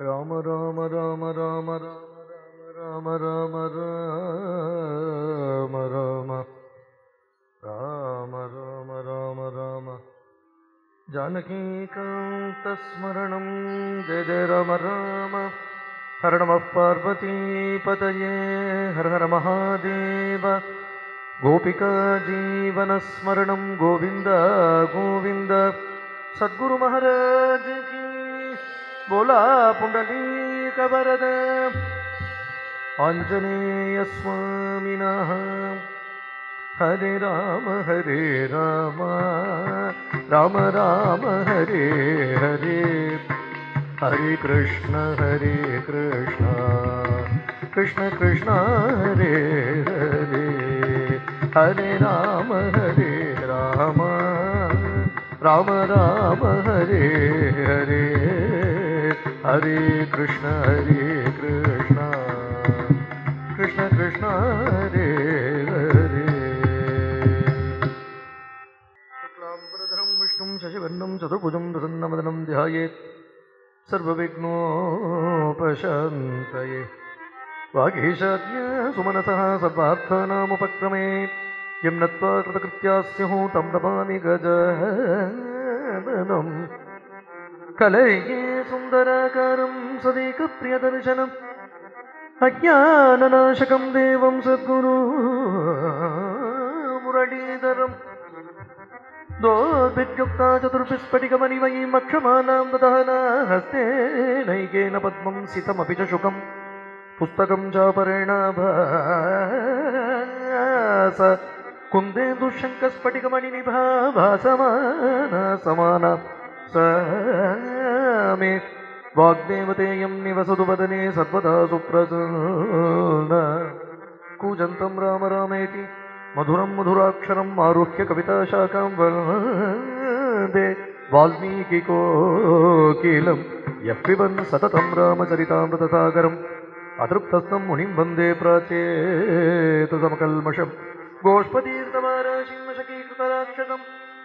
ராம ராம ராம ராம ராம ராம ராம ராம ராம ராம ராம ராம जानकीकान्तस्मरणं जय जय राम राम हर नमः पार्वतीपतये हर हर महादेव गोपिका जीवनस्मरणं गोविन्द गोविन्द सद्गुरु महाराज की बोला पुंडलीक वरद आंजनेय स्वामिनः हरे राम राम राम हरे हरे हरे कृष्ण कृष्ण कृष्ण हरे हरे हरे राम राम राम हरे हरे हरे कृष्ण कृष्ण कृष्ण हरे हरे विष्णुं शशिवर्णं चतुर्भुजं प्रसन्नवदनं ध्यायेत् सर्वविघ्नोपशान्तये वागीशाद्य सुमनसः सर्वार्थानामुपक्रमे यं नत्वा कृतकृत्याः स्युः तं नमामि गजाननं कलये सुन्दराकारं सदैकप्रियदर्शनम् अज्ञाननाशकं देवं सद्गुरु मुरलीधरम् दोर्भिर्युक्ता चतुर्भिस्फटिकमणिमयीम् अक्षमालां ददहना हस्ते नैकेन पद्मं सितमपि च शुकं पुस्तकं चापरेण भास कुन्देन्दुशङ्खस्फटिकमणिनिभा भासमाना समाना स मे वाग्देवतेयं निवसतु वदने सर्वदा सुप्रसन्ना कूजन्तं राम रामेति मधुरं मधुराक्षरम् आरुह्य कविताशाखां वन्दे वाल्मीकिकोकिलं यः पिबन् सततं रामचरितामृतसागरम् अतृप्तस्थं मुनिं वन्दे प्राचेतसमकल्मषं गोष्पदीर्तवाराशिंशकीकृतराक्षसं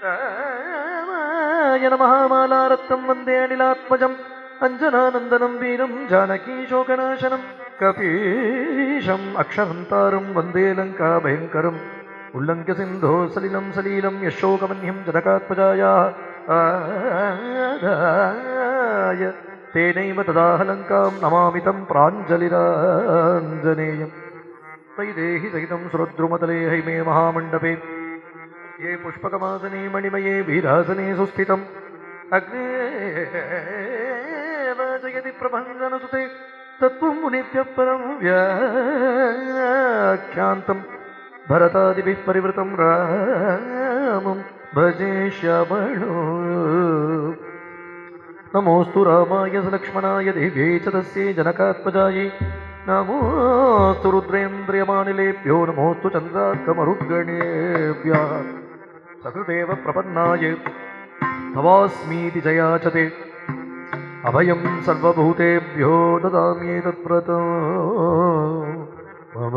रामायण महामालारत्नं वन्दे अनिलात्मजम् अञ्जनानन्दनं वीरं जानकीशोकनाशनं कपीशम् अक्षरन्तारं वन्दे लङ्काभयङ्करम् उल्लङ्घ्य सिन्धो सलिलं यशोकमन्यं जनकात्मजायाः आदाय तेनैव तदाह लङ्कां नमामि तं प्राञ्जलिराञ्जनेयं वैदेहि सहितं सुरद्रुमतले हैमे महामण्डपे ये पुष्पकमासने मणिमये वीरासने सुस्थितम् अग्ने जयति प्रभञ्जनसुते तत्त्वं मुनिभ्यः परं व्याख्यान्तं भरतादिभिः परिवृतं रामं भजे श्यामणो नमोऽस्तु रामाय लक्ष्मणाय देव्यै च तस्यै जनकात्मजायै नमोऽस्तु रुद्रेन्द्रियमानिलेभ्यो नमोऽस्तु चन्द्रार्कमरुद्गणेभ्यः सकृदेव प्रपन्नाय तवास्मीति जयाचते अभयं सर्वभूतेभ्यो ददाम्येतत्प्रतो मम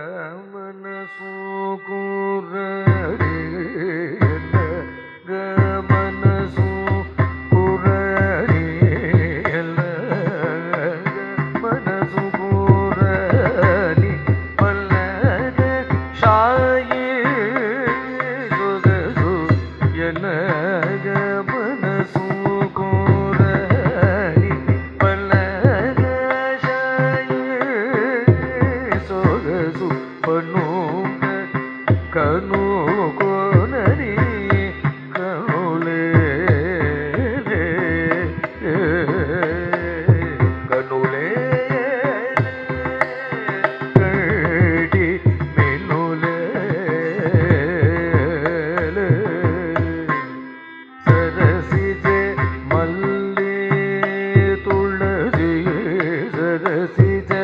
यन्नगमनसो कुररे यन्नगमनसो कुररे यन्नगमनसो कुररे पल्लग शाये सुगसु यन्नगमनसो कुररे पल्लग शाये सुगसु पनुग कनु कोनरी कनुले कनुले कटी मेनुले सरसिजे मल्ले तुलसी सरसिजे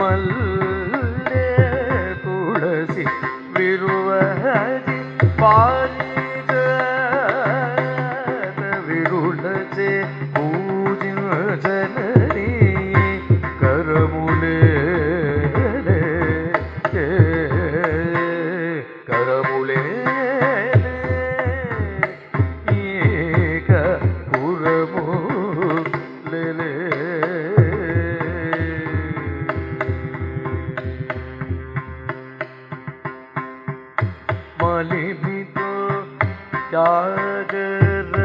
मल्ले तुलसी विरुवहरि पारिजात विरुलचे पूजिन जननी करमुले மலிமிதோ தியாகரது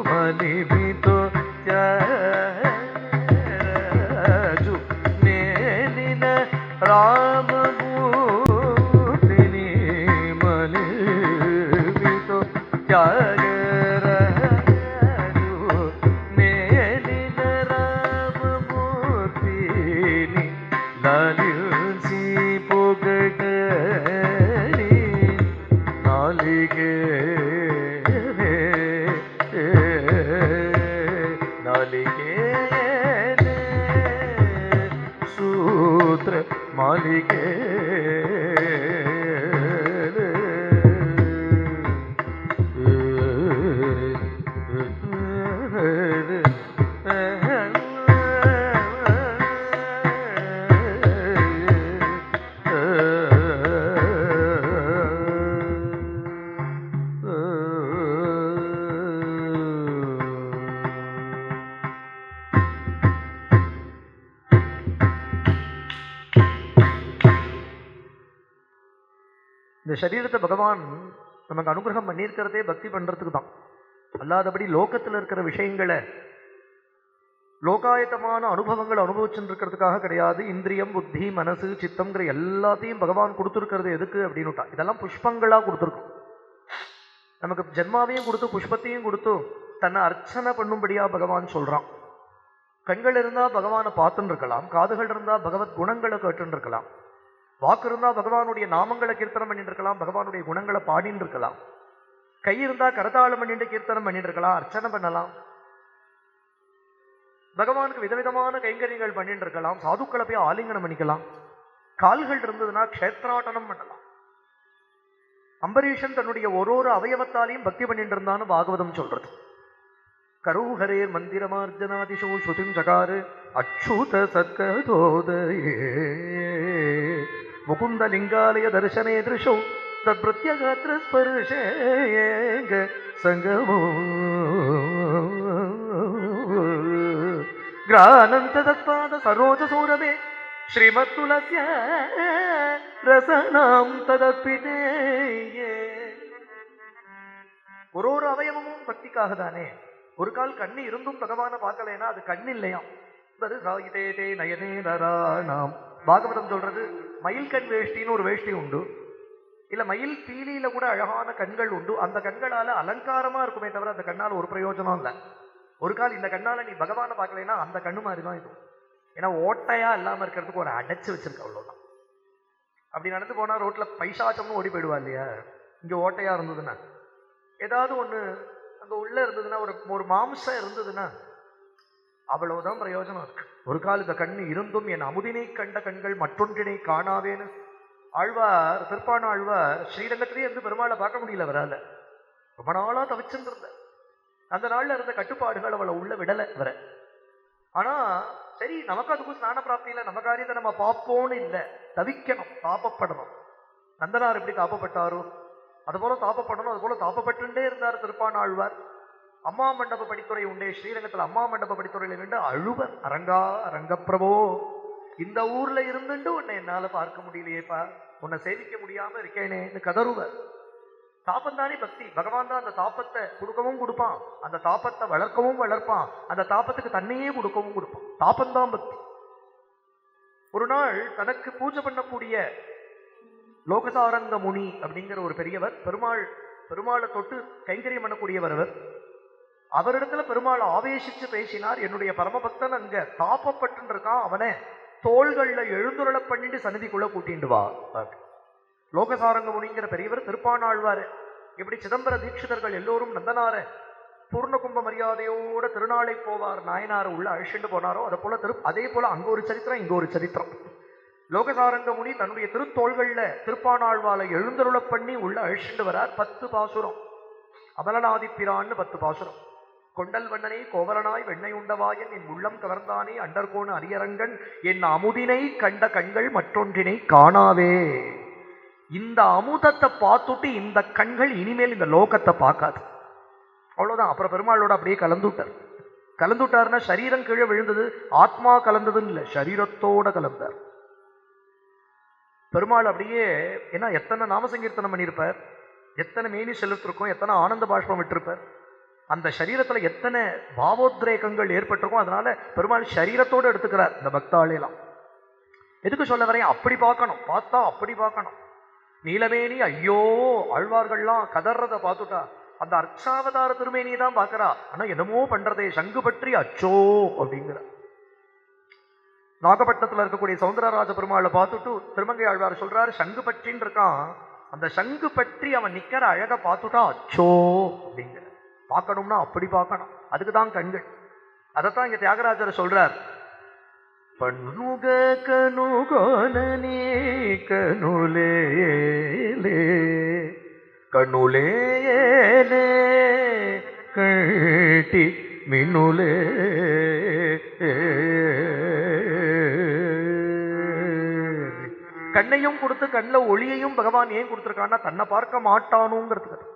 மலிமிதோ தியாகரஜு நேனின ராமமூர்த்தினி மலிமிதோ தியாகரஜு நேனின ராமமூர்த்தினி லாலிசி புகழி நாளிகே நாளிகே சூத்ர மாளிகே இந்த சரீரத்தை பகவான் நமக்கு அனுகிரகம் பண்ணியிருக்கிறதே பக்தி பண்றதுக்கு தான். அல்லாதபடி லோகத்தில் இருக்கிற விஷயங்களை லோகாயத்தமான அனுபவங்களை அனுபவிச்சுட்டு இருக்கிறதுக்காக கிடையாது. இந்திரியம், புத்தி, மனசு, சித்தம்ங்கிற எல்லாத்தையும் பகவான் கொடுத்துருக்கிறது எதுக்கு அப்படின்னுட்டா. இதெல்லாம் புஷ்பங்களா கொடுத்துருக்கும். நமக்கு ஜென்மாவையும் கொடுத்து புஷ்பத்தையும் கொடுத்து தன்னை அர்ச்சனை பண்ணும்படியா பகவான் சொல்றான். கண்கள் இருந்தா பகவானை பார்த்துன்னு இருக்கலாம், காதுகள் இருந்தா பகவத் குணங்களை கேட்டுன்னு இருக்கலாம், வாக்கு இருந்தா பகவானுடைய நாமங்களை கீர்த்தனம் பண்ணிட்டு இருக்கலாம், பகவானுடைய குணங்களை பாடின்னு இருக்கலாம், கை இருந்தா கரதாளம் பண்ணிட்டு கீர்த்தனம் பண்ணிட்டு இருக்கலாம், அர்ச்சனை பண்ணலாம், பகவானுக்கு விதவிதமான கைங்கரியங்கள் பண்ணிட்டு இருக்கலாம், சாதுக்களை போய் ஆலிங்கனம் பண்ணிக்கலாம், கால்கள் இருந்ததுன்னா க்ஷேத்ராட்டனம் பண்ணலாம். அம்பரீஷன் தன்னுடைய ஒரு அவயவத்தாலையும் பக்தி பண்ணிட்டு இருந்தான்னு பாகவதம் சொல்றது. கரூஹரேர் மந்திரமார்ஜனாதிஷோ ஸ்ருதிம் சகாரு அச்சுத சத்கதோதயே முகுந்த லிங்காலய தர்சனே திருஷோ தத் பிரத்யகாத்திர ஸ்பர்ஷேங்க சங்கமோ கிரானந்த தத்பாத சரோஜ சௌரவே ஸ்ரீமத் துலஸ்ய ரசனாம் ததர்ப்பிதே. ஒரு அவயவமும் பக்திக்காக தானே. ஒரு கால் கண்ணு இருந்தும் பகவான பார்க்கலைன்னா அது கண் இல்லையாம். நயனே நராணாம் பாகவதம் சொல்றது. மயில் கண் வேஷ்டின்னு ஒரு வேஷ்டி உண்டு, இல்ல மயில் பீலியில கூட அழகான கண்கள் உண்டு. அந்த கண்களால அலங்காரமா இருக்குமே தவிர அந்த கண்ணால் ஒரு பிரயோஜனம் இல்லை. ஒரு கால் இந்த கண்ணால நீ பகவானை பார்க்கலைன்னா அந்த கண்ணு மாதிரிதான் இது. ஏன்னா ஓட்டையா இல்லாம இருக்கிறதுக்கு ஒரு அடைச்சு வச்சிருக்க, அவ்வளவுதான். அப்படி நடந்து போனா ரோட்ல பைசாச்சம்னு ஓடி போயிடுவா இல்லையா. இங்க ஓட்டையா இருந்ததுன்னா ஏதாவது ஒண்ணு அங்க உள்ள இருந்ததுன்னா ஒரு மாம்சம் இருந்ததுன்னா அவ்வளவுதான் பிரயோஜனம் இருக்கு. ஒரு கால் இந்த கண்ணு இருந்தும் என் அமுதினை கண்ட கண்கள் மற்றொன்றினை காணாவேன்னு ஆழ்வார், திருப்பான ஆழ்வார் ஸ்ரீரங்கத்திலேயே இருந்து பெருமாளை பார்க்க முடியல வரால. ரொம்ப நாளா தவிச்சுருந்த அந்த நாள்ல இருந்த கட்டுப்பாடுகள் அவளை உள்ள விடல வர. ஆனா சரி, நமக்கு அதுக்கும் ஸ்நான பிராப்தி இல்லை, நம்ம காரியத்தை நம்ம பார்ப்போன்னு இல்லை, தவிக்கணும், தாபப்படணும். நந்தனார் எப்படி தாபப்பட்டாரோ அதுபோல தாபப்படணும். அதுபோல தாபப்பட்டுட்டே இருந்தார் திருப்பான ஆழ்வார். அம்மா மண்டப படித்துறை உண்டே ஸ்ரீரங்கத்தில், அம்மா மண்டப படித்துறையில நின்று அழுவர். அரங்கா அரங்கப்பிரபோ, இந்த ஊர்ல இருந்துட்டு உன்னை என்னால பார்க்க முடியலையேப்பா, உன்னை சேவிக்க முடியாம இருக்கேனேன்னு கதறுவர். தாபம் தானே பக்தி. பகவான் தான் அந்த தாபத்தை கொடுக்கவும் கொடுப்பான், அந்த தாபத்தை வளர்க்கவும் வளர்ப்பான், அந்த தாபத்துக்கு தன்னையே கொடுக்கவும் கொடுப்பான். தாபந்தான் பக்தி. ஒரு நாள் தனக்கு பூஜை பண்ணக்கூடிய லோகசாரங்க முனி அப்படிங்கிற ஒரு பெரியவர், பெருமாளை தொட்டு கைங்கரியம் பண்ணக்கூடியவர் அவர். அவரிடத்துல பெருமாள் ஆவேசிச்சு பேசினார். என்னுடைய பரமபக்தன் அங்க தாப்பப்பட்டு இருக்கான், அவனை தோள்கள்ல எழுந்துருள பண்ணிட்டு சன்னதிக்குள்ள கூட்டிட்டு வா. லோகசாரங்க முனிங்கிற பெரியவர் திருப்பானாழ்வார். எப்படி சிதம்பர தீட்சிதர்கள் எல்லோரும் நந்தனார பூர்ண கும்ப மரியாதையோட திருநாளை போவார், நாயனார உள்ள அழிச்சுட்டு போனாரோ அதே போல அங்க ஒரு சரித்திரம், இங்க ஒரு சரித்திரம். லோகசாரங்க முனி தன்னுடைய திருத்தோள்கள்ல திருப்பானாழ்வாலை எழுந்தருள பண்ணி உள்ள அழிச்சுட்டு வரார். 10 பாசுரம், அமலநாதிப்பிரான்னு 10 பாசுரம். கொண்டல் வண்ணனை கோவலனாய் வெண்ணை உண்டவாயன் என் உள்ளம் கவர்ந்தானே அண்டர்கோணு அரியரங்கன் என் அமுதினை கண்ட கண்கள் மற்றொன்றினை காணாவே. இந்த அமுதத்தை பார்த்துட்டு இந்த கண்கள் இனிமேல் இந்த லோகத்தை பார்க்காது, அவ்வளவுதான். அப்புறம் பெருமாளோட அப்படியே கலந்துட்டார்னா சரீரம் கீழே விழுந்தது, ஆத்மா கலந்ததுன்னு இல்லை, சரீரத்தோட கலந்தார். பெருமாள் அப்படியே, ஏன்னா எத்தனை நாம சங்கீர்த்தனம் பண்ணியிருப்பார், எத்தனை மேனி செலுத்திருக்கும், எத்தனை ஆனந்த பாஷ்பம் விட்டிருப்பார், அந்த சரீரத்துல எத்தனை பாவோத்ரேகங்கள் ஏற்பட்டிருக்கும். அதனால பெருமாள் சரீரத்தோடு எடுத்துக்கிறார் இந்த பக்தாளெல்லாம். எதுக்கு சொல்ல வரேன், அப்படி பார்க்கணும், பார்த்தா அப்படி பார்க்கணும். நீலமேனி ஐயோ, ஆழ்வார்கள்லாம் கதறத பார்த்துட்டா அந்த அர்ச்சாவதார திருமேனியை தான் பார்க்கறா. ஆனா என்னமோ பண்றதே, சங்கு பற்றி அச்சோ அப்படிங்கிற. நாகப்பட்டினத்துல இருக்கக்கூடிய சௌந்தரராஜ பெருமாளை பார்த்துட்டு திருமங்கை ஆழ்வார் சொல்றாரு, சங்கு பற்றின்னு இருக்கான், அந்த சங்கு பற்றி அவன் நிக்கிற அழக பார்த்துட்டா அச்சோ அப்படிங்கிற. பார்க்கணும்னா அப்படி பார்க்கணும், அதுக்குதான் கண்கள். அதைத்தான் இங்க தியாகராஜர் சொல்றார், பண்ணுக கனுகோனே கனுலேலே கனுலேலே கட்டி மின்னுலே கண்ணையும் கொடுத்து கண்ணில் ஒளியையும் பகவான் ஏன் கொடுத்துருக்கான்னா தன்னை பார்க்க மாட்டானுங்கிறதுக்கு.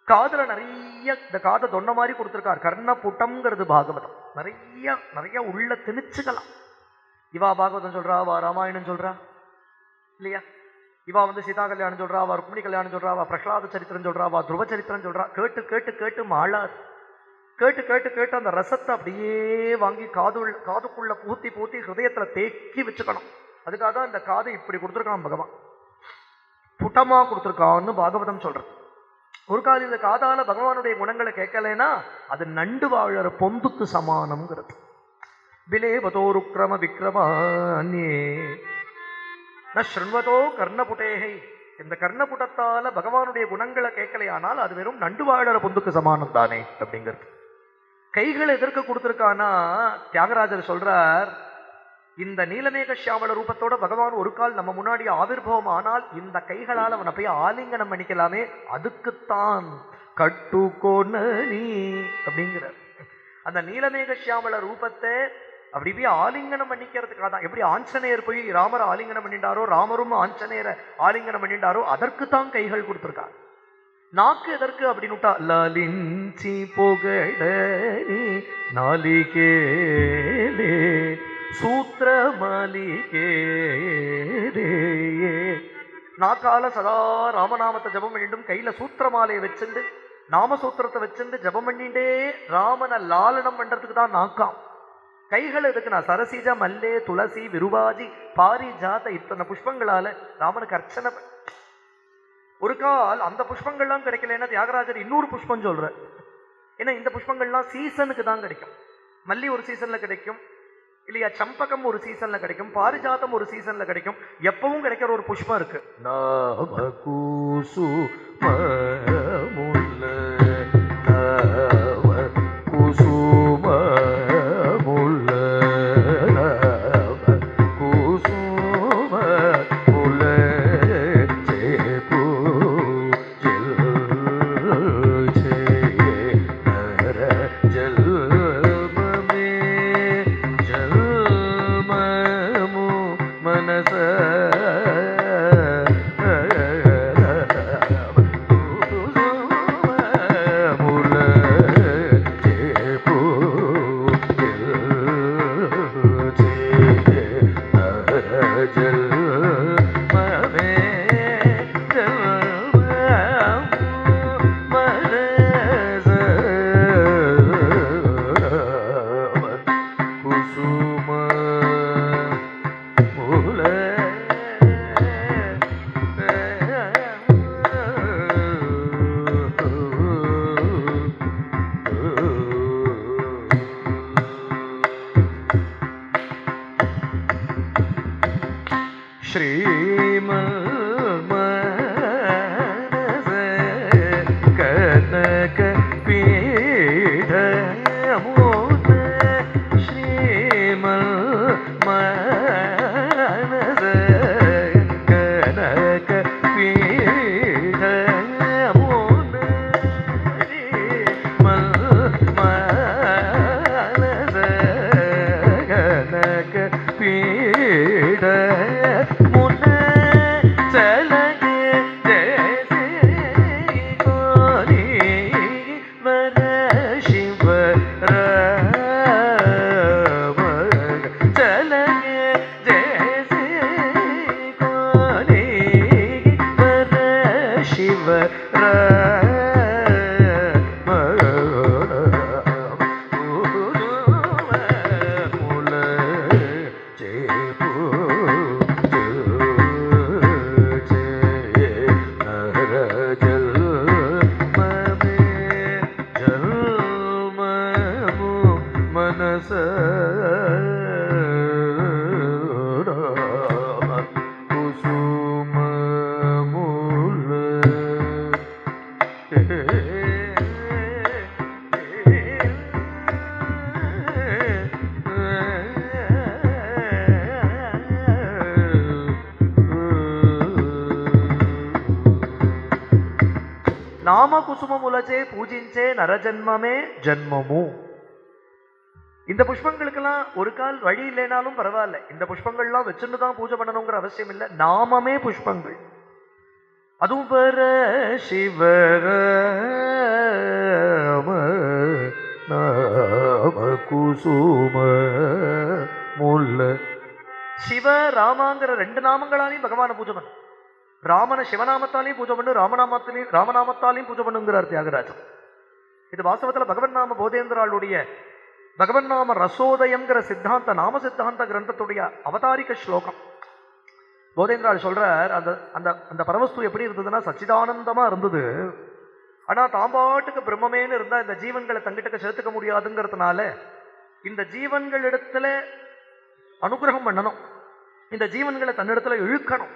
காதுல நிறைய இந்த காதை தொன்ன மாதிரி கொடுத்துருக்கார், கர்ண புட்டம்ங்கிறது பாகவதம். நிறைய நிறைய உள்ள திணிச்சுக்கலாம். இவா பாகவதம் சொல்றா, வா ராமாயணம் சொல்றா இல்லையா, இவா சீதா கல்யாணம் சொல்றா, வா ருக்மிணி கல்யாணம் சொல்றா, வா பிரகலாத சரித்திரம் சொல்றா, வா துருவ சரித்திரம் சொல்றா. கேட்டு கேட்டு கேட்டு மாளாது, கேட்டு கேட்டு கேட்டு அந்த ரசத்தை அப்படியே வாங்கி காதுக்குள்ள பூத்தி பூத்தி ஹிருதயத்துல தேக்கி வச்சுக்கணும். அதுக்காக தான் இந்த காதை இப்படி கொடுத்துருக்கான் பகவான், புட்டமா கொடுத்துருக்கான்னு பாகவதம் சொல்றது. ஒரு காது இந்த காதால பகவானுடைய குணங்களை கேட்கலைன்னா அது நண்டு வாழற பொந்துக்கு சமானம்ங்கிறது. விலேபதோருக்கிரம விக்ரமானே ந ஸ்ருண்வதோ கர்ணபுட்டேகை. இந்த கர்ணபுட்டத்தால பகவானுடைய குணங்களை கேட்கலையானால் அது வெறும் நண்டு வாழற பொந்துக்கு சமானம் தானே அப்படிங்கிறது. கைகளை எதற்கு கொடுத்துருக்கானா தியாகராஜர் சொல்றார், இந்த நீலமேக சியாமல ரூபத்தோட பகவான் ஒரு கால் நம்ம முன்னாடி ஆவிர்வம் ஆனால் இந்த கைகளால் அவனை போய் ஆலிங்கனம் பண்ணிக்கலாமே, அதுக்குத்தான் கட்டுக்கோணி அப்படிங்கிறார். அந்த நீலமேக சியாமல ரூபத்தை அப்படி போய் ஆலிங்கனம் பண்ணிக்கிறதுக்காக தான். எப்படி ஆஞ்சநேயர் போய் ராமரை ஆலிங்கனம் பண்ணிட்டாரோ, ராமரும் ஆஞ்சநேயரை ஆலிங்கனம் பண்ணிட்டாரோ, அதற்குத்தான் கைகள் கொடுத்துருக்காங்க. நாக்கு எதற்கு அப்படின்னுட்டா, லாலிஞ்சி புகழி நாளிகேலே சூத்திர மாளிகே. நாக்கால சதா ராமநாமத்தை ஜபம் பண்ணிட்டும், கையில சூத்திர மாலையை வச்சுண்டு நாமசூத்திரத்தை வச்சுண்டு ஜபம் பண்ணிட்டே ராமனை லாலனம் பண்றதுக்கு தான் நாக்காம். கைகள் எதுக்குன்னா சரசிஜ மல்லே துளசி விருவாஜி பாரி ஜாத இத்தனை புஷ்பங்களால ராமனுக்கு அர்ச்சனை. ஒரு கால் அந்த புஷ்பங்கள்லாம் கிடைக்கலன்னா தியாகராஜர் இன்னொரு புஷ்பம் சொல்ற. ஏன்னா இந்த புஷ்பங்கள்லாம் சீசனுக்கு தான் கிடைக்கும். மல்லி ஒரு சீசன்ல கிடைக்கும் இல்லையா, சம்பகம் ஒரு சீசன்ல கிடைக்கும், பாரிஜாதம் ஒரு சீசன்ல கிடைக்கும். எப்பவும் கிடைக்கிற ஒரு புஷ்பம் இருக்கு, నామ కుసుమములచే పూజించే నరజన్మమే జన్మము. இந்த புஷ்பங்களுக்கெல்லாம் ஒரு கால் வழி இல்லைனாலும் பரவாயில்ல, இந்த புஷ்பங்கள்லாம் வச்சுட்டு தான் பூஜை பண்ணணுங்கிற அவசியம் இல்லை. நாமமே புஷ்பங்கள். அதுவும் பெற சிவராம நாம குசும முல்ல. சிவராமாங்கிற ரெண்டு நாமங்களாலையும் பகவானை பூஜை பண்ணு. ராமனை சிவநாமத்தாலையும் பூஜை பண்ணு, ராமநாமத்தாலையும் பூஜை பண்ணுங்கிறார் தியாகராஜன். இது வாஸ்தவத்தில் பகவன் நாம போதேந்திராளுடைய பகவன் நாம ரசோதயம்ங்கிற சித்தாந்த நாம சித்தாந்த கிரந்தத்துடைய அவதாரிக ஸ்லோகம். போதேந்திராள் சொல்றார், அந்த அந்த அந்த பரவஸ்து எப்படி இருந்ததுன்னா சச்சிதானந்தமா இருந்தது. ஆனா தாம்பாட்டுக்கு பிரம்மமேன்னு இருந்தா இந்த ஜீவன்களை தங்கிட்ட சேர்த்துக்க முடியாதுங்கிறதுனால இந்த ஜீவன்களிடத்துல அனுகிரகம் பண்ணணும், இந்த ஜீவன்களை தன்னிடத்துல இழுக்கணும்.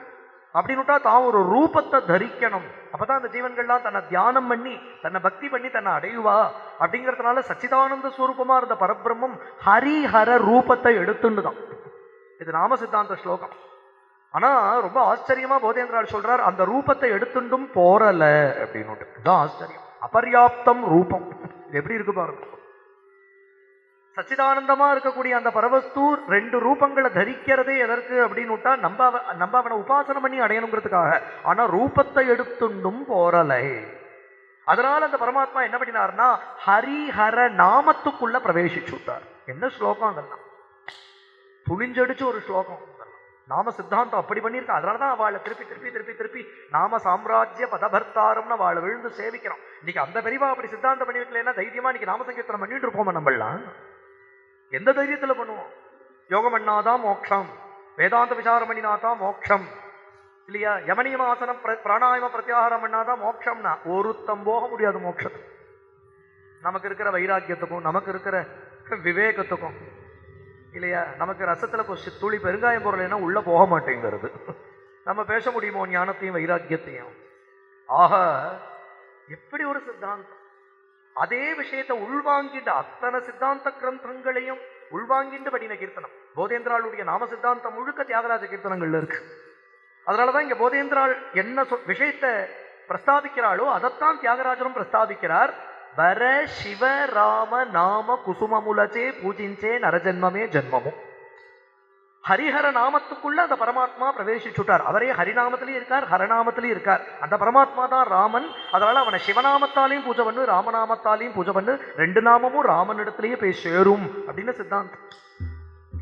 அப்படின்னுட்டா தான் ஒரு ரூபத்தை தரிக்கணும். அப்பதான் அந்த ஜீவன்கள்லாம் தன்னை தியானம் பண்ணி தன்னை பக்தி பண்ணி தன்னை அடையுவா. அப்படிங்கிறதுனால சச்சிதானந்த ஸ்வரூபமா இருந்த பரபிரம்மம் ஹரிஹர ரூபத்தை எடுத்துன்னு தான். இது நாம சித்தாந்த ஸ்லோகம். ஆனா ரொம்ப ஆச்சரியமா போதேந்திராள் சொல்றார், அந்த ரூபத்தை எடுத்துண்டும் போறல அப்படின்னு. இதுதான் ஆச்சரியம். அபர்யாப்தம் ரூபம். இது எப்படி இருக்கு பாருங்க. சச்சிதானந்தமா இருக்கக்கூடிய அந்த பரவஸ்து ரெண்டு ரூபங்களை தரிக்கிறதே எதற்கு அப்படின்னுட்டா நம்ம அவனை உபாசனம் பண்ணி அடையணுங்கிறதுக்காக. ஆனா ரூபத்தை எடுத்துண்டும் போறலை. அதனால அந்த பரமாத்மா என்ன பண்ணினார்னா ஹரிஹர நாமத்துக்குள்ள பிரவேசிச்சு விட்டார். என்ன ஸ்லோகம் அதெல்லாம், துணிஞ்சடிச்சு ஒரு ஸ்லோகம். நாம சித்தாந்தம் அப்படி பண்ணியிருக்கா. அதனாலதான் அவளை திருப்பி திருப்பி திருப்பி திருப்பி நாம சாம்ராஜ்ய பதபர்த்தாரம்னு அவளை விழுந்து சேவிக்கிறோம். இன்னைக்கு அந்த பெரியவா அப்படி சித்தாந்தம் பண்ணி வைக்கலன்னா தைரியமா இன்னைக்கு நாம சங்கீர்த்தனம் பண்ணிட்டு இருப்போம். நம்மளாம் எந்த தைரியத்துல பண்ணுவோம்? யோகம் பண்ணாதான் மோட்சம், வேதாந்த விசாரம் பண்ணினாதான் மோட்சம் இல்லையா? யமனியம ஆசனம் பிராணாயாம பிரத்யாகாரம் பண்ணாதான் மோட்சம்னா ஒருத்தம் போக முடியாது மோட்சத்துக்கு. நமக்கு இருக்கிற வைராக்கியத்துக்கும் நமக்கு இருக்கிற விவேகத்துக்கும் இல்லையா, நமக்கு ரசத்துல துளி பெருங்காயம் பொருள்னா உள்ள போக மாட்டேங்கிறது. நம்ம பேச முடியுமோ ஞானத்தையும் வைராக்கியத்தையும்? ஆக எப்படி ஒரு சித்தாந்தம்! அதே விஷயத்தை உள்வாங்கிட்டு அத்தனை சித்தாந்த கிரந்தங்களையும் உள்வாங்கிட்டு படின கீர்த்தனம். போதேந்திராளுடைய நாம சித்தாந்தம் முழுக்க தியாகராஜ கீர்த்தனங்கள்ல இருக்கு. அதனாலதான் இங்க போதேந்திராள் என்ன விஷயத்தை பிரஸ்தாபிக்கிறாளோ அதைத்தான் தியாகராஜரும் பிரஸ்தாபிக்கிறார். வர சிவ ராம நாம குசுமமுலச்சே பூஜிஞ்சே நரஜன்மமே ஜன்மமும். ஹரிஹர நாமத்துக்குள்ள அந்த பரமாத்மா பிரவேசிச்சுட்டார். அவரே ஹரிநாமத்திலையும் இருக்கார், ஹரநாமத்திலையும் இருக்கார். அந்த பரமாத்மா தான் ராமன். அதனால அவனை சிவநாமத்தாலையும் பூஜை பண்ணு, ராமநாமத்தாலையும் பூஜை பண்ணு. ரெண்டு நாமமும் ராமன் இடத்திலேயே போய் சேரும் அப்படின்னு சித்தாந்தம்.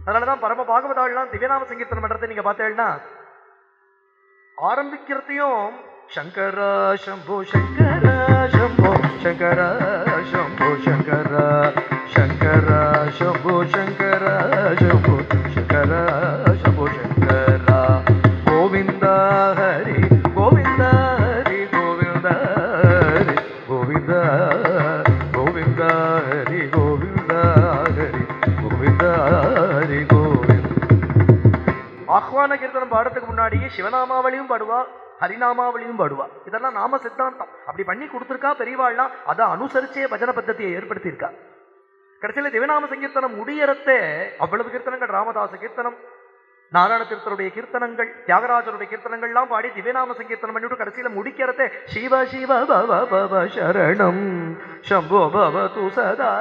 அதனாலதான் பரம பாகவதாள்லாம் திவ்யநாம சங்கீர்த்தனம் பண்றதை நீங்க பார்த்தேன்னா ஆரம்பிக்கிறதையும் சங்கரா சம்போ சங்கரா சம்போ சங்கரா சம்போ சங்கரா சங்கரா சம்போ சங்கரா சம்போ சங்கரா சம்போ சங்கரா கோவிந்தா ஹரி கோவிந்தா ஹரி கோவிந்தா ஹரி கோவிந்தா கோவிந்தா ஹரி கோவிந்தா ஹரி கோவிந்தா ஹரி கோவிந்த. ஆஹ்வான கீர்த்தனம் பாடத்துக்கு முன்னாடியே சிவநாமாவளியும் பாடுவா, ஹரிநாமாவளியும் பாடுவா. இதெல்லாம் நாம சித்தாந்தம் அப்படி பண்ணி கொடுத்துருக்கா பெரியவாள்லாம். அதை அனுசரிச்சே பஜன பத்ததியை ஏற்படுத்தியிருக்கா. கடைசியில திவ்யநாம சங்கீர்த்தனம் முடியறத்தே அவ்வளவு கீர்த்தனங்கள், ராமதாச கீர்த்தனம், நாராயண தீர்த்தருடைய கீர்த்தனங்கள், தியாகராஜருடைய கீர்த்தனங்கள்லாம் பாடி திவ்யநாம சங்கீர்த்தனம் பண்ணிவிட்டு கடைசியில முடிக்கிறதே சிவ சிவ பவ பவ சரணம் சம்போ பவது சதா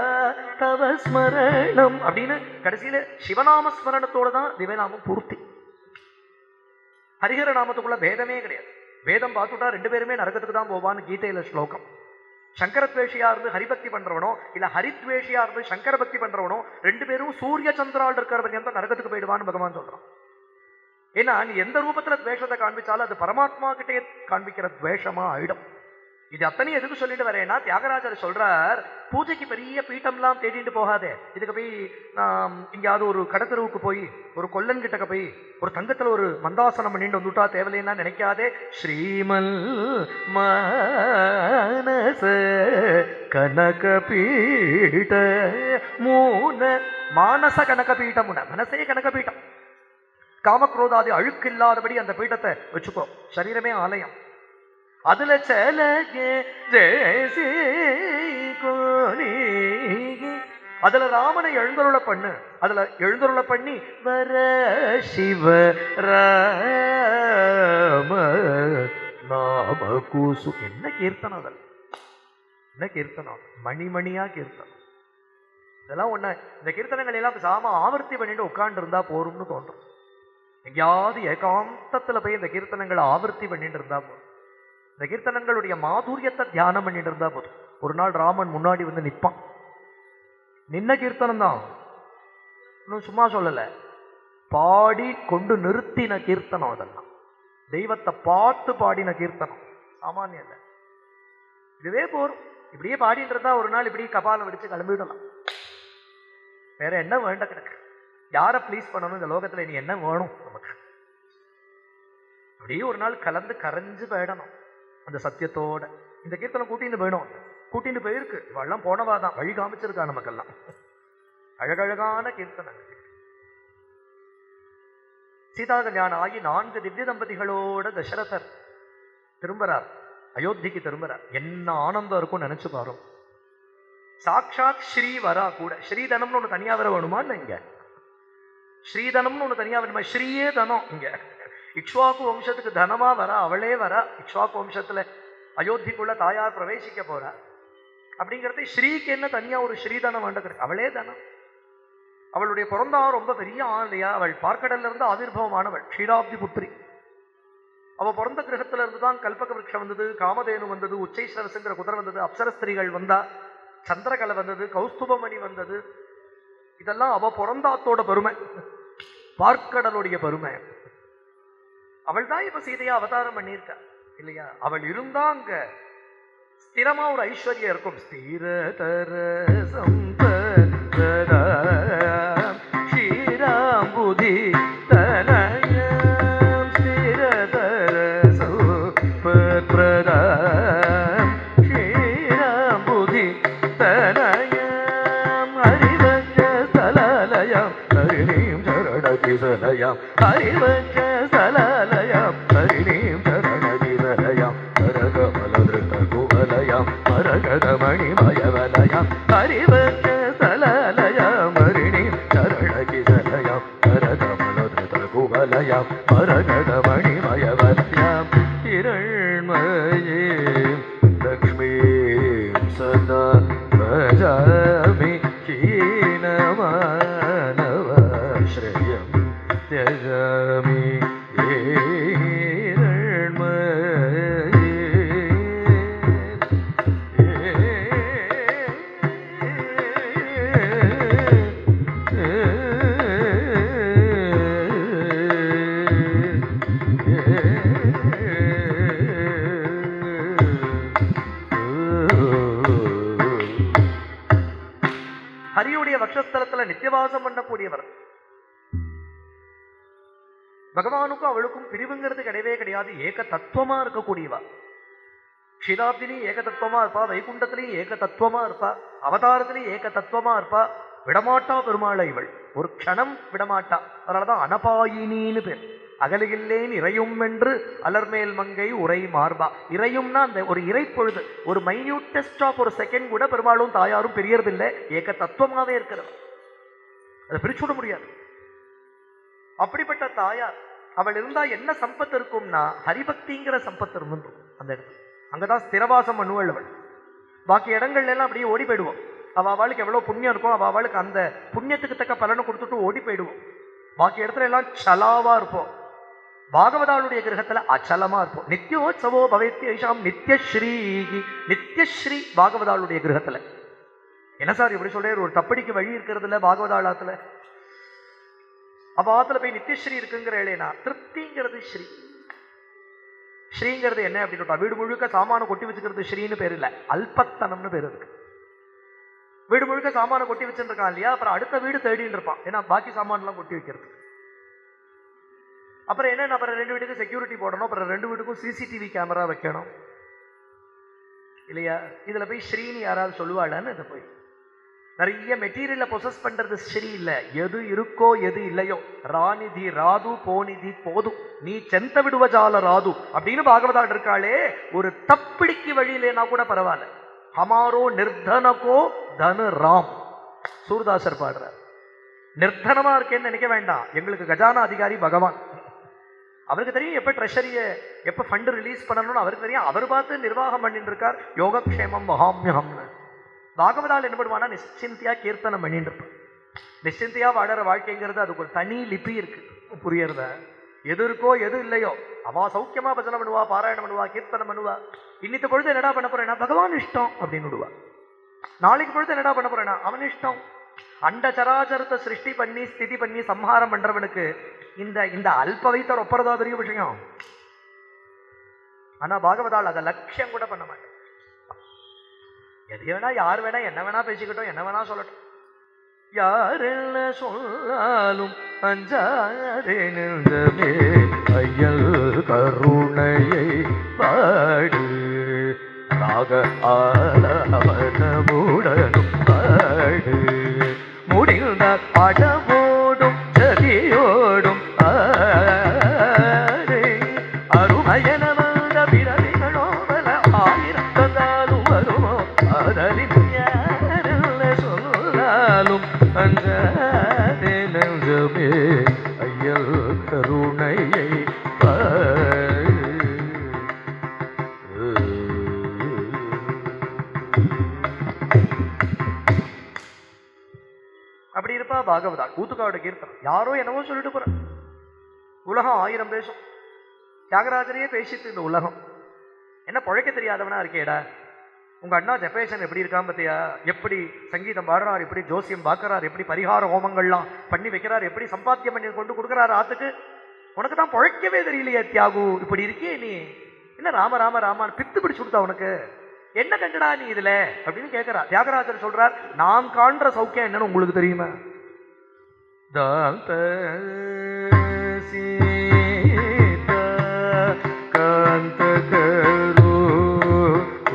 தவ ஸ்மரணம் அப்படின்னு கடைசியில சிவநாம ஸ்மரணத்தோட தான் திவ்யநாமம் பூர்த்தி. ஹரிஹர நாமத்துக்குள்ள பேதமே கிடையாது. வேதம் பார்த்துட்டா ரெண்டு பேருமே நரகத்துக்கு தான் போவான்னு கீதையில ஸ்லோகம். சங்கரத்வேஷியா இருந்து ஹரிபக்தி பண்றவனோ இல்ல ஹரித்வேஷியா இருந்து சங்கர பக்தி பண்றவனோ ரெண்டு பேரும் சூரிய சந்திரால் இருக்கிறவங்க தான் நரகத்துக்கு போயிடுவான்னு பகவான் சொல்றான். ஏன்னா நீ எந்த ரூபத்துல துவேஷத்தை காண்பிச்சாலும் அது பரமாத்மா கிட்டே காண்பிக்கிற துவேஷமா ஆயிடும். இது அத்தனையும் எதுக்கு சொல்லிட்டு வரேன்னா, தியாகராஜர் சொல்றார், பூஜைக்கு பெரிய பீட்டம்லாம் தேடிட்டு போகாதே. இதுக்கு போய் எங்கேயாவது ஒரு கடத்தெருவுக்கு போய் ஒரு கொல்லன் கிட்டக்க போய் ஒரு தங்கத்துல ஒரு மந்தாசனம் பண்ணிட்டு வந்துட்டா தேவையில்லைன்னா நினைக்காதே. ஸ்ரீமல் மானச கனக பீட்ட மூன மானச கனக பீட்டம், மனசே கனக பீட்டம். காமக்ரோதாதி அழுக்கு இல்லாதபடி அந்த பீட்டத்தை வச்சுக்கோ. சரீரமே ஆலயம். அதுல அதுல ராமனை எழுந்தருள பண்ணு. அதுல எழுந்தருள பண்ணி வர சிவ ராம நாம கூசு. என்ன கீர்த்தனம் அதில், என்ன கீர்த்தனம், மணிமணியா கீர்த்தனம். இதெல்லாம் ஒண்ணு. இந்த கீர்த்தனங்கள் எல்லாம் சாம ஆவர்த்தி பண்ணிட்டு உட்கார்ந்து இருந்தா போரும்னு தோன்றும். எங்கேயாவது ஏகாந்தத்துல போய் இந்த கீர்த்தனங்களை ஆவர்த்தி பண்ணிட்டு இருந்தா போதும். இந்த கீர்த்தனங்களுடைய மாதுரியத்தை தியானம் பண்ணிட்டு இருந்தா போதும். ஒரு நாள் ராமன் முன்னாடி வந்து நிற்பான். நின்ன கீர்த்தனம் தான், இன்னும் சும்மா சொல்லல, பாடி கொண்டு நிறுத்தின கீர்த்தனம். அதெல்லாம் தெய்வத்தை பார்த்து பாடின கீர்த்தனம், சாமானியம் இல்லை. இதுவே போரும். இப்படியே பாடிட்டு இருந்தா ஒரு நாள் இப்படி கபாலம் வெடிச்சு கிளம்பிடலாம். வேற என்ன வேண்ட கிடக்கு? யாரை ப்ளீஸ் பண்ணணும் இந்த லோகத்துல? நீ என்ன வேணும் நமக்கு? அப்படியே ஒரு நாள் கலந்து கரைஞ்சு போயிடணும் அந்த சத்தியத்தோட. இந்த கீர்த்தனம் கூட்டின்னு போயிடும். கூட்டின்னு போயிருக்கு. இவெல்லாம் போனவாதான் வழி காமிச்சிருக்கா நமக்கெல்லாம். அழகழகான கீர்த்தனங்கள். சீதா கல்யாணம் ஆகி 4 திவ்ய தம்பதிகளோட தசரதர் திரும்புறார், அயோத்திக்கு திரும்புறார். என்ன ஆனந்தம் இருக்கும் நினைச்சு பாரும். சாட்சாத் ஸ்ரீ வரா கூட. ஸ்ரீதனம்னு ஒண்ணு தனியா வர வேணுமா? இல்ல, இங்க ஸ்ரீதனம்னு ஒண்ணு தனியா வேணுமா? ஸ்ரீயே தனம். இங்க இக்ஷ்வாக்கு வம்சத்துக்கு தனமா வரா, அவளே வரா. இக்ஷ்வாக்கு வம்சத்துல அயோத்திக்குள்ள தாயார் பிரவேசிக்க போறா. அப்படிங்கிறது ஸ்ரீக்கு என்ன தனியா ஒரு ஸ்ரீதனம் வேண்டது? அவளே தனம். அவளுடைய பிறந்தா ரொம்ப பெரிய ஆள் இல்லையா? அவள் பார்க்கடல்ல இருந்து ஆவிர்வமானவள், க்ஷீராப்தி புத்திரி. அவ பிறந்த கிரகத்துல இருந்துதான் கல்பக விருட்சம் வந்தது, காமதேனு வந்தது, உச்சைஸ்வரசுங்கிற குதிரை வந்தது, அப்சரஸ்திரிகள் வந்தா, சந்திரகலை வந்தது, கௌஸ்துபமணி வந்தது. இதெல்லாம் அவ பிறந்தாத்தோட பெருமை, பார்க்கடலுடைய பெருமை. அவள் தான் இப்ப சீதையா அவதாரம் பண்ணியிருக்க இல்லையா? அவள் இருந்தா அங்க ஸ்திரமா ஒரு ஐஸ்வர்யம் இருக்கும். ஸ்திரதர சம்பதா ஸ்ரீராம்புதி தனயம் ஸ்திரதர சம்பதா ஸ்ரீராம்புதி தனயம் ஹரிவஞ்ச சலலயம் ஹரிணீம் சரணகிசலயம் ஹரிவஞ்ச சலலயம் ஹரிணீம் சரணகிசலயம் ஹரகமலதృతகுவலயம் ஹரகதமணிமயவலயம் ஹரிவஞ்ச சலலயம் ஹரிணீம் சரணகிசலயம் ஹரகமலதృతகுவலயம் ஹரகதமணிமயவலயம் ஹிரண்மயே லக்ஷ்மீம் சதா பஜாமி ஹீனமானவாஸ்ரயம் த்யஜாமி ஹரியுடைய வக்ஷஸ்தலத்துல நித்தியவாசம் பண்ணக்கூடியவர். பகவானுக்கும் அவளுக்கும் பிரிவுங்கிறது கிடையவே கிடையாது. ஏக தத்துவமா இருக்கக்கூடியவா. க்ஷீராப்திலையும் ஏக தத்துவமா இருப்பா, வைகுண்டத்திலையும் ஏக தத்துவமா இருப்பா, அவதாரத்திலையும் ஏக தத்துவமா இருப்பா. விடமாட்டா பெருமாளை இவள், ஒரு க்ஷணம் விடமாட்டா. அதனாலதான் அனபாயினின்னு பேர். அகலில்லேன் இறையும் என்று அலர்மேல் மங்கை உரை மார்பா. இறையும்னா அந்த ஒரு இறை பொழுது, ஒரு மைன்யூட்டஸ்ட் ஆஃப் ஒரு செகண்ட் கூட பெருமாளும் தாயாரும் பிரியறதில்லை. ஏக தத்துவமாவே இருக்கிறவன், அதை பிரிச்சுட முடியாது. அப்படிப்பட்ட தாயார் அவள் இருந்தா என்ன சம்பத்து இருக்கும்னா, ஹரிபக்திங்கிற சம்பத்து இருந்துடும் அந்த இடத்துல. அங்கதான் ஸ்திரவாசம் பண்ணுவள் அவள். பாக்கி இடங்கள்ல எல்லாம் அப்படியே ஓடி போயிடுவோம். அவளுக்கு எவ்வளவு புண்ணியம் இருக்கும், அவளுக்கு அந்த புண்ணியத்துக்கு தக்க பலனை கொடுத்துட்டு ஓடி போயிடுவோம். பாக்கி இடத்துல எல்லாம் சலாவா இருப்போம். பாகவதாளுடைய கிரகத்துல அச்சலமா இருப்போம். நித்யோத்சவோ பவேத்யேஷாம் நித்யஸ்ரீ. நித்யஸ்ரீ பாகவதாளுடைய கிரகத்துல. என்ன சார் இப்படி சொல்றாரு? ஒரு தப்படிக்கு வழி இருக்கிறது இல்ல பாகவதாளத்துல. அவாத்துல போய் நித்யஸ்ரீ இருக்குங்கிற இல்லைனா திருப்திங்கிறது ஸ்ரீ. ஸ்ரீங்கிறது என்ன அப்படின்னு வீடு முழுக்க சாமான கொட்டி வச்சுக்கிறது ஸ்ரீன்னு பேர் இல்லை, அல்பத்தனம்னு பேர் இருக்கு. வீடு முழுக்க சாமான கொட்டி வச்சுருக்கான் இல்லையா, அப்புறம் அடுத்த வீடு தேடின்னு இருப்பான், ஏன்னா பாக்கி சாமான்லாம் கொட்டி வைக்கிறது. அப்புறம் என்ன, அப்புறம் 2 வீட்டுக்கும் செக்யூரிட்டி போடணும், அப்புறம் 2 வீட்டுக்கும் சிசிடிவி கேமரா வைக்கணும் இல்லையா. இதுல போய் ஸ்ரீன்னு யாராவது சொல்லுவாளான்னு இதை போய் நிறைய மெட்டீரியலை பொசஸ் பண்றது ஸ்ரீ இல்ல, எது இருக்கோ எது இல்லையோ. ராணிதி ராது போனிதி போது நீ செந்த விடுவஜால ராது அப்படின்னு பாகவதாள் இருக்காளே, ஒரு தப்பிடிக்கு வழியிலேனா கூட பரவாயில்ல. ஹமாரோ நிர்தனகோ தனு ராம் சூர்தாசர் பாடுறார். நிர்தனமா இருக்கேன்னு நினைக்க வேண்டாம், எங்களுக்கு கஜானா அதிகாரி பகவான். அவருக்கு தெரியும் எப்ப ட்ரெஷரிய எப்ப ஃபண்ட் ரிலீஸ் பண்ணணும்னு அவருக்கு தெரியும். அவர் பார்த்து நிர்வாகம் பண்ணிட்டு இருக்கார். யோகக்ஷேமம் மகாமியம்னு பாகவதால் என்ன பண்ணுவானா, நிச்சிந்தியா கீர்த்தனம் பண்ணிட்டு இருப்பார். நிச்சிந்தியா வாழற வாழ்க்கைங்கிறது அதுக்கு ஒரு தனி லிபி இருக்கு, புரியறத. எது இருக்கோ எது இல்லையோ அவா சௌக்கியமா பஜனை பண்ணுவா, பாராயணம் பண்ணுவா, கீர்த்தனம் பண்ணுவா. இன்னித்த பொழுது என்னடா பண்ண போறேன்னா பகவான் இஷ்டம் அப்படின்னு விடுவா. நாளைக்கு பொழுது என்னடா பண்ண போறேன்னா அவன் இஷ்டம். அண்ட சராச்சரத்தை சிருஷ்டி பண்ணி ஸ்திதி பண்ணி சம்ஹாரம் பண்றவனுக்கு இந்த இந்த அல்ப வைத்த ஒப்பறதா பெரிய விஷயம். ஆனா பாகவதால் அதை லட்சியம் கூட பண்ண மாட்டேன். எது வேணா யார் வேணா என்ன வேணா பேசிக்கிட்டோம், என்ன வேணா சொல்லட்டும். யார் என்ன சொன்னாலும் அஞ்சாதே நின்றமே ஐயல் கருணையை பாடு ராக ஆலவனமுடனும் பாடு முடிந்த படமோடும் சதியோடும் ஆடே அருமையன வந்த பிறவிகளோ பல ஆயிரத்தாலும் வருமோ அதனில் யாரெல்ல சொன்னாலும் அஞ்சாதே நெஞ்சமே ஐயல் கருணையை அப்படி இருப்பா பாகவதாள். கூத்துக்காவோட கீர்த்தனம் யாரோ என்னவோ சொல்லிட்டு போற. உலகம் 1000 பேசும், தியாகராஜரையே பேசிட்டு இந்த உலகம். என்ன பழைக்க தெரியாதவனா இருக்கேடா, உங்க அண்ணா ஜெபேசன் எப்படி இருக்கான் பத்தியா, எப்படி சங்கீதம் பாடுறார், எப்படி ஜோசியம் பார்க்கிறார், எப்படி பரிகார ஹோமங்கள்லாம் பண்ணி வைக்கிறார், எப்படி சம்பாத்தியம் பண்ணி கொண்டு கொடுக்குறாரு ஆத்துக்கு. உனக்கு தான் பழைக்கவே தெரியலையே தியாகு, இப்படி இருக்கே நீ என்ன ராம ராம ராமான் பித்து பிடிச்சு கொடுத்தா உனக்கு, என்ன கண்டடா நீ இதுல அப்படின்னு கேட்கிறா. தியாகராஜர் சொல்றார், நான் காண்ற சௌக்கியம் என்னன்னு உங்களுக்கு தெரியுமா. தாந்த சீதா காந்த கரு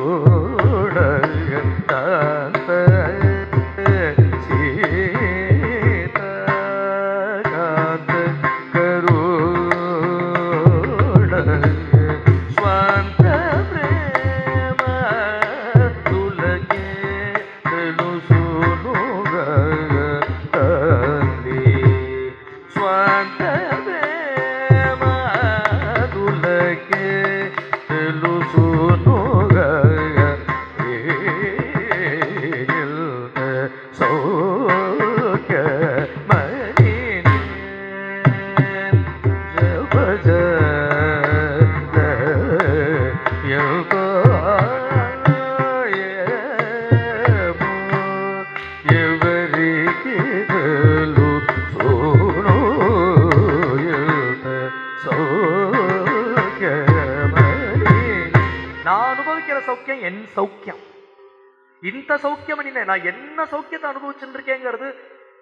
ஓடைய தாந்த சீதா காந்த கரு ஸ்வாந்த சௌக்கியம் என் சௌக்கியம். இந்த சௌக்கியம் நான் என்ன சௌக்கியத்தை அனுபவிச்சுட்டு இருக்கேங்கிறது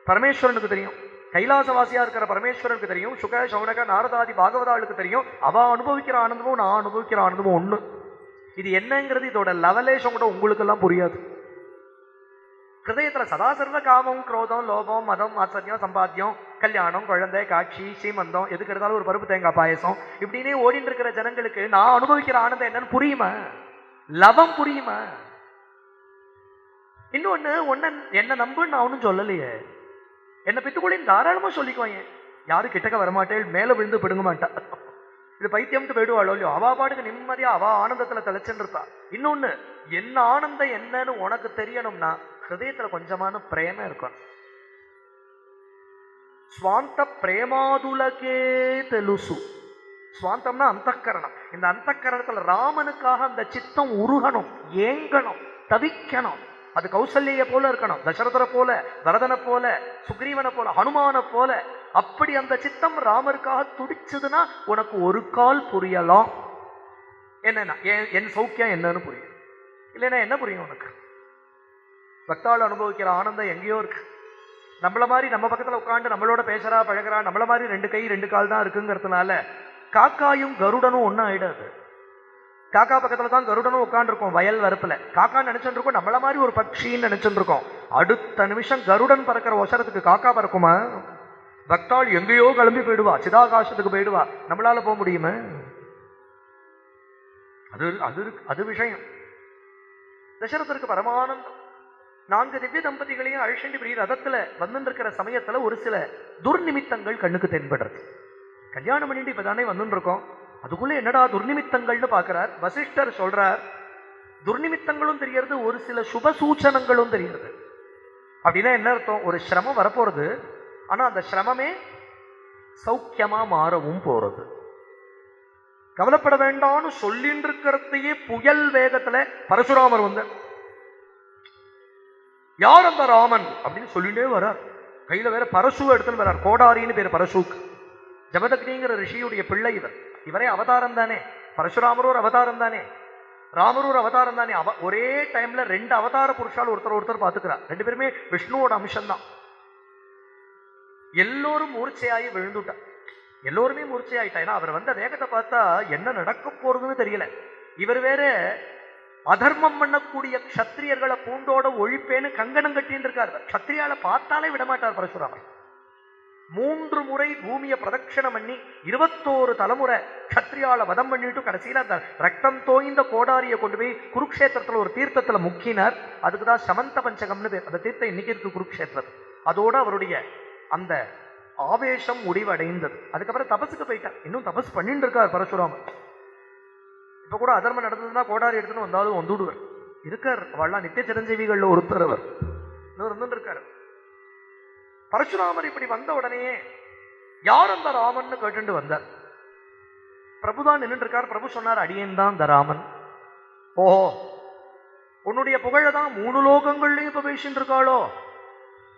பரமேஸ்வரனுக்கு தெரியும். கைலாசவாசியா இருக்கிற பரமேஸ்வரனுக்கு தெரியும். சுக சௌனக நாரதாதி பாகவதாளுக்கு தெரியும். அவ அனுபவிக்கிற ஆனந்தமும் நான் அனுபவிக்கிற ஆனந்தமும் ஒண்ணு. இது என்னங்கிறது இதோட லெவலேஷன் கூட உங்களுக்கு எல்லாம் புரியாது. ஹிருதயத்துல சதா சர்வ காமம் குரோதம் லோபம் மதம் ஆச்சரியம் சம்பாத்தியம் கல்யாணம் குழந்தை காட்சி சீமந்தம் எதுக்கு எடுத்தாலும் ஒரு பருப்பு தேங்காய் பாயசம் இப்படின்னே ஓடிட்டு இருக்கிற ஜனங்களுக்கு நான் அனுபவிக்கிற ஆனந்தம் என்னன்னு புரியுமா, லவம் புரியுமா? இன்னொன்னு என்ன நம்புன்னு நான் ஒன்னும் சொல்லலையே, என்ன பித்துக்குள்ளின் தாராளமா சொல்லிக்குவாங்க. யாரு கிட்டக்க வரமாட்டேன், மேல விழுந்து பிடுங்க மாட்டா. இது பைத்தியம்ட்டு போயிடுவாளோ இல்லையோ, அவா பாட்டுக்கு நிம்மதியா அவா ஆனந்தத்துல தெளிச்சுன்னு இருப்பா. இன்னொன்னு, என்ன ஆனந்தம் என்னன்னு உனக்கு தெரியணும்னா ஹிருதயத்துல கொஞ்சமான பிரேம இருக்கணும். ஸ்வாந்த பிரேமாதுலகே தெலுசு. ஸ்வாந்தம்னா அந்தக்கரணம். இந்த அந்தக்கரணத்துல ராமனுக்காக அந்த சித்தம் உருகணும், ஏங்கணும், தவிக்கணும். அது கௌசல்ய போல இருக்கணும், தசரதரை போல, பரதனை போல, சுக்ரீவனை போல, ஹனுமான போல. அப்படி அந்த சித்தம் ராமருக்காக துடிச்சதுன்னா உனக்கு ஒரு கால் புரியலாம். என்னன்னா என் சௌக்கியம் என்னன்னு புரியும். இல்லைன்னா என்ன புரியும் உனக்கு? பக்தாள் அனுபவிக்கிற ஆனந்தம் எங்கேயோ இருக்கு. நம்மள மாதிரி நம்ம பக்கத்துல உட்காந்து நம்மளோட பேசுறா பழகிறா, நம்மள மாதிரி 2 கை 2 கால் தான் இருக்குங்கிறதுனால காக்காயும் கருடனும் ஒன்னும் ஆயிடாது. காக்கா பக்கத்துல தான் கருடனும் உட்காந்துருக்கோம் வயல் வரப்புல. காக்கா நினைச்சுட்டு இருக்கோம் நம்மள மாதிரி ஒரு பட்சின்னு நினைச்சுட்டு இருக்கோம். அடுத்த நிமிஷம் கருடன் பறக்கிற ஒசரத்துக்கு காக்கா பறக்குமா? பக்தாள் எங்கேயோ கிளம்பி போயிடுவா, சிதாகாசத்துக்கு போயிடுவா. நம்மளால போக முடியுமா? அது விஷயம். தசரதற்கு பரமானந்தம். 4 திவ்ய தம்பதிகளையும் அழிச்சண்டி பெரிய ரதத்துல வந்துட்டு இருக்கிற சமயத்துல ஒரு சில துர்நிமித்தங்கள் கண்ணுக்கு தென்படுறது. கல்யாணம் பண்ணிட்டு இப்பதானே வந்துட்டு இருக்கோம், அதுக்குள்ள என்னடா துர்நிமித்தங்கள்னு பாக்குறார். வசிஷ்டர் சொல்றார், துர்நிமித்தங்களும் தெரியறது, ஒரு சில சுப சூச்சனங்களும் தெரியறது. அப்படின்னா என்ன அர்த்தம்? ஒரு சிரமம் வரப்போறது, ஆனா அந்த சிரமமே சௌக்கியமா மாறவும் போறது. கவலைப்பட வேண்டாம்னு சொல்லிட்டு இருக்கிறதையே புயல் வேகத்துல பரசுராமர் வந்தார். யார் அந்த ராமன் அப்படின்னு சொல்லிட்டே வர்றார். கையில வேற பரசு எடுத்துன்னு வர்றார். கோடாரின்னு பேர் பரசுக்கு. ஜமதக்னிங்கிற ரிஷியுடைய பிள்ளை இவர். இவரே அவதாரம் தானே. பரசுராமர் ஒரு அவதாரம் தானே, ராமர் ஒரு அவதாரம் தானே. ஒரே டைம்ல 2 அவதார புருஷால் ஒருத்தர் பாத்துக்கிறார். 2 பேருமே விஷ்ணுவோட அம்சம்தான். எல்லோரும் மூர்ச்சையாகி விழுந்துட்டார். எல்லோருமே மூர்ச்சையாயிட்டா. ஏன்னா அவர் வந்த வேகத்தை பார்த்தா என்ன நடக்க போறதுன்னு தெரியல. இவர் வேற அதர்மம் பண்ணக்கூடிய க்ஷத்திரியர்களை பூண்டோட ஒழிப்பேன்னு கங்கணம் கட்டின்னு இருக்கார். க்ஷத்திரியால பார்த்தாலே விடமாட்டார் பரசுராமர். 3 முறை பூமியை பிரதட்சணம் பண்ணி 21 தலைமுறை க்ஷத்திரியால வதம் பண்ணிட்டு கடைசியில அந்த ரத்தம் தோய்ந்த கோடாரியை கொண்டு போய் குருக்ஷேத்திரத்துல ஒரு தீர்த்தத்துல முக்கினார். அதுக்குதான் சமந்த பஞ்சகம்னு பேர். அந்த தீர்த்தம் இன்னைக்கு இருக்கு குருக்ஷேத்திரம். அதோட அவருடைய அந்த ஆவேசம் முடிவடைந்தது. அதுக்கப்புறம் தபசுக்கு போயிட்டார். இன்னும் தபஸ் பண்ணிட்டு இருக்கார் பரசுராமர். இப்ப கூட அதர்மம் நடந்ததுன்னா கோடாரி எடுத்துன்னு வந்தாலும் வந்துடுவார். இருக்கார். அவள்லாம் நித்திய சிரஞ்சீவிகள்ல ஒருத்தர் அவர். இன்னும் இருக்காரு. பரசுராமர் இப்படி வந்த உடனே யார் அந்த ராமன் கேட்டு வந்தார். பிரபுதான் நின்று இருக்கார். பிரபு சொன்னார், அடியேன் தான் இந்த ராமன். ஓஹோ, உன்னுடைய புகழதான் 3 லோகங்கள்லயும் இப்ப பேசிட்டு இருக்காளோ,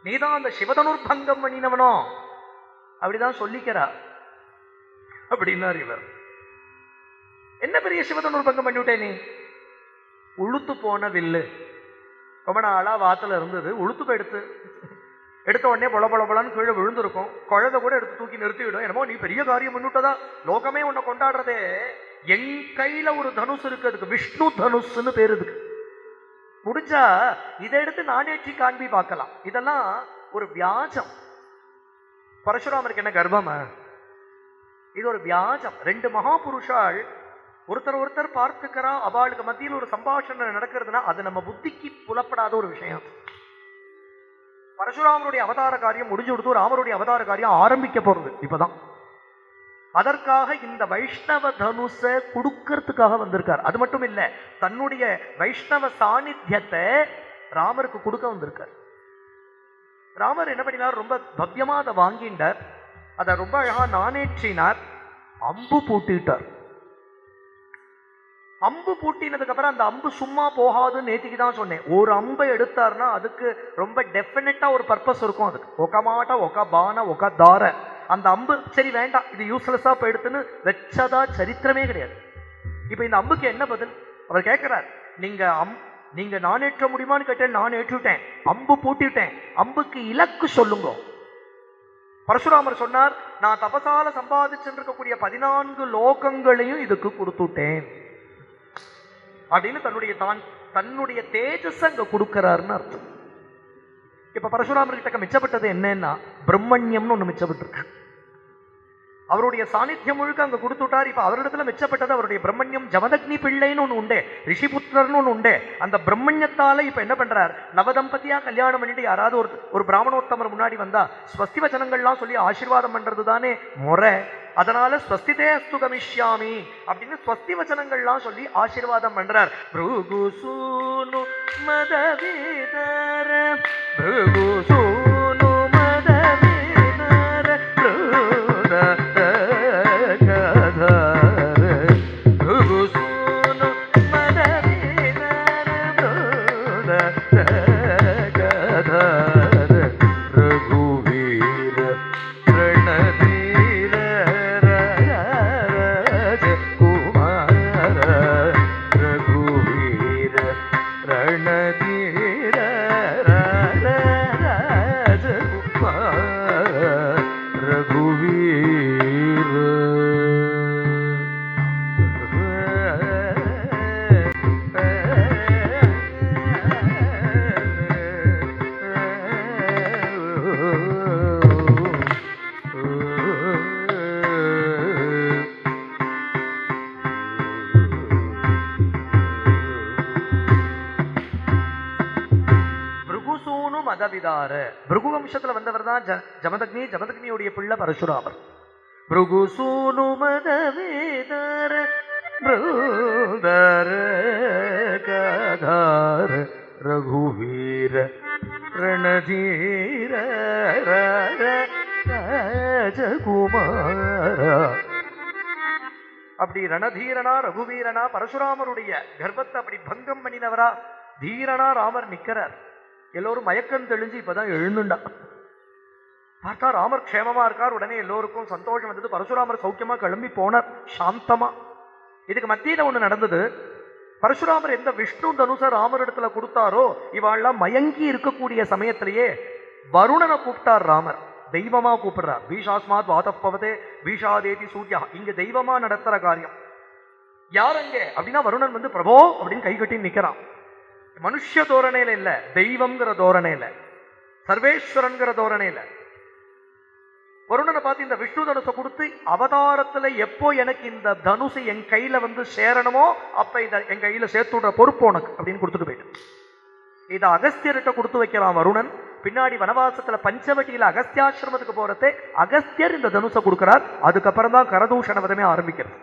நீதான் அந்த சிவதனுர்பங்கம் பண்ணினவனோ அப்படிதான் சொல்லிக்கிறா அப்படின்னார் இவர். என்ன பெரிய சிவதனுர்பங்கம் பண்ணிவிட்டே நீ? உளுத்து போன வில்லு ரொம்ப நாளா வாத்துல இருந்தது, உளுத்து போய் எடுத்த உடனே பொல பொல பொலன்னு கீழே விழுந்திருக்கும். குழந்தை கூட எடுத்து தூக்கி நிறுத்திவிடும். என்னமோ நீ பெரிய காரியம் பண்ணிவிட்டதா, லோகமே உன்னை கொண்டாடுறதே. என் கையில ஒரு தனுசு இருக்கு, அதுக்கு விஷ்ணு தனுசுன்னு பேரு. இருக்கு முடிஞ்சா இதை எடுத்து நானேற்றி காண்பி பார்க்கலாம். இதெல்லாம் ஒரு வியாஜம். பரசுராமருக்கு என்ன கர்ப்பமா? இது ஒரு வியாஜம். 2 மகாபுருஷால் ஒருத்தர் பார்த்துக்கிறா, அவளுக்கு மத்தியில் ஒரு சம்பாஷணை நடக்கிறதுனா அது நம்ம புத்திக்கு புலப்படாத ஒரு விஷயம். பரசுராமருடைய அவதார காரியம் முடிஞ்சு கொடுத்து ராமருடைய அவதார காரியம் ஆரம்பிக்க போறது இப்பதான். அதற்காக இந்த வைஷ்ணவ தனுச கொடுக்கறதுக்காக வந்திருக்கார். அது மட்டும் இல்ல, தன்னுடைய வைஷ்ணவ சாநித்தியத்தை ராமருக்கு கொடுக்க வந்திருக்கார். ராமர் என்ன பண்ணினார்? ரொம்ப பவ்யமா அதை வாங்கிட்டார். அதை ரொம்ப அழகா நானேற்றினார். அம்பு பூட்டிட்டார். அம்பு பூட்டினதுக்கு அப்புறம் அந்த அம்பு சும்மா போகாதுன்னு நேத்திக்கு தான் சொன்னேன். ஒரு அம்பை எடுத்தார்னா அதுக்கு ரொம்ப டெஃபினட்டா ஒரு பர்பஸ் இருக்கும். அதுக்கு ஒக்கமாட்டா ஒக்க பான ஒக்க தார. அந்த அம்பு சரி வேண்டாம், இது யூஸ்லெஸ்ஸா போயிடுத்துன்னு வச்சதா சரித்திரமே கிடையாது. இப்ப இந்த அம்புக்கு என்ன பதில் அவர் கேட்கிறார். நீங்க நான் ஏற்ற முடியுமான்னு கேட்டேன். நான் ஏற்றுட்டேன், அம்பு பூட்டிட்டேன், அம்புக்கு இலக்கு சொல்லுங்க. பரசுராமர் சொன்னார், நான் தபசால சம்பாதிச்சுட்டு இருக்கக்கூடிய 14 லோகங்களையும் இதுக்கு கொடுத்துட்டேன் அப்படின்னு தன்னுடைய தேஜஸ் அங்க கொடுக்கிறாருன்னு அர்த்தம். இப்ப பரசுராமர் கிட்ட மிச்சப்பட்டது என்னன்னா பிரம்மண்யம்னு ஒண்ணு மிச்சப்பட்டிருக்கு. அவருடைய சாநித்தியம் முழுக்க அங்க கொடுத்துட்டார். இப்ப அவரிடத்துல மிச்சப்பட்டது அவருடைய பிரம்மண்யம். ஜமதக்னி பிள்ளைன்னு ஒண்ணு உண்டே, ரிஷிபுத்திரர்னு ஒண்ணு உண்டே. அந்த பிரம்மண்யத்தால இப்ப என்ன பண்றார்? நவதம்பதியா கல்யாணம் பண்ணிட்டு யாராவது ஒரு பிராமணோத்தமர் முன்னாடி வந்தா ஸ்வஸ்தி வச்சனங்கள்லாம் சொல்லி ஆசீர்வாதம் பண்றது தானே முறை. அதனால ஸ்வஸ்திதே அஸ்து கமிஷ்யாமி அப்படின்னு ஸ்வஸ்தி வச்சனங்கள்லாம் சொல்லி ஆசீர்வாதம் பண்றார். பிருகுசூனு மதவிதர பிருகுசூனு மதவிதர பிருகுசூனு மதவிதர ரகுவீர பிரணதீர குமார பதவிதார. பிருகு வம்சத்துல வந்தவர் தான் ஜமதக்னி. ஜமதக்னியுடைய பிள்ளை பரசுராமர். பிருகு சூனு மதவிதார பிருதர கதார ரகுவீர ரணதீர ராஜகுமாரா. அப்படி ரணதீரனா ரகுவீரனா பரசுராமருடைய கர்ப்பத்தை அப்படி பங்கம் பண்ணினவரா தீரனா ராமர் நிக்கிறார். எல்லோரும் மயக்கம் தெளிஞ்சு இப்பதான் எழுந்துண்டா. பார்த்தா ராமர் க்ஷேமமா இருக்கார். உடனே எல்லோருக்கும் சந்தோஷம் வந்தது. பரசுராமர் சௌக்கியமா கிளம்பி போனார் சாந்தமா. இதுக்கு மத்தியில ஒண்ணு நடந்தது. பரசுராமர் எந்த விஷ்ணு தனுச ராமரிடத்துல கொடுத்தாரோ இவாள்லாம் மயங்கி இருக்கக்கூடிய சமயத்திலேயே வருணனை கூப்பிட்டார் ராமர். தெய்வமா கூப்பிடுறார். பீஷாஸ்மாத் வாதப்பவதே பீஷாதேதி சூர்யா. இங்க தெய்வமா நடத்துற காரியம். யார் அங்க அப்படின்னா வருணன் வந்து பிரபோ அப்படின்னு கை கட்டி நிக்கிறான். மனுஷ தோரணையில இல்ல, தெய்வம்ங்கிற தோரணையில, சர்வேஸ்வரன்கிற தோரணையில. வருணனை பார்த்து இந்த விஷ்ணு தனுசை கொடுத்து அவதாரத்துல எப்போ எனக்கு இந்த தனுசு என் கையில வந்து சேரணுமோ அப்ப இத என் கையில சேர்த்து விடுற பொறுப்பு உனக்கு அப்படின்னு கொடுத்துட்டு போயிட்டு இதை அகஸ்தியர்கிட்ட கொடுத்து வைக்கிறான் வருணன். பின்னாடி வனவாசத்துல பஞ்சவட்டியில அகஸ்தியாசிரமத்துக்கு போறதே அகஸ்தியர் இந்த தனுசை கொடுக்கிறார். அதுக்கப்புறம் தான் கரதூஷண வதமே ஆரம்பிக்கிறது.